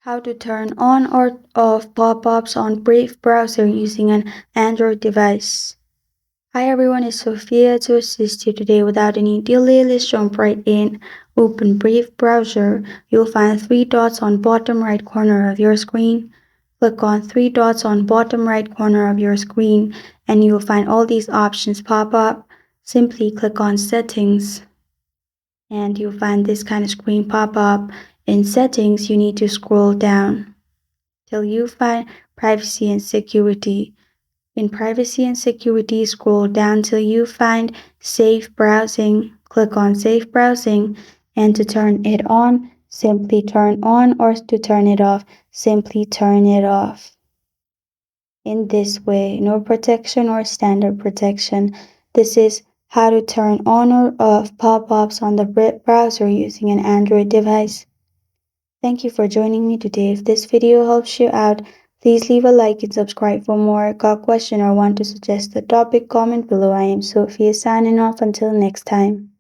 How to turn on or off pop-ups on Brave browser using an Android device. Hi everyone, it's Sophia to assist you today. Without any delay, let's jump right in. Open Brave browser. You'll find three dots on bottom right corner of your screen. Click on three dots on bottom right corner of your screen and you'll find all these options pop up. Simply click on Settings and you'll find this kind of screen pop up. In Settings, you need to scroll down till you find Privacy and Security. In Privacy and Security, scroll down till you find Safe Browsing. Click on Safe Browsing, and to turn it on, simply turn on, or to turn it off, simply turn it off. In this way, no protection or standard protection. This is how to turn on or off pop-ups on the browser using an Android device. Thank you for joining me today. If this video helps you out, please leave a like and subscribe for more. Got a question or want to suggest a topic? Comment below. I am Sophia signing off. Until next time.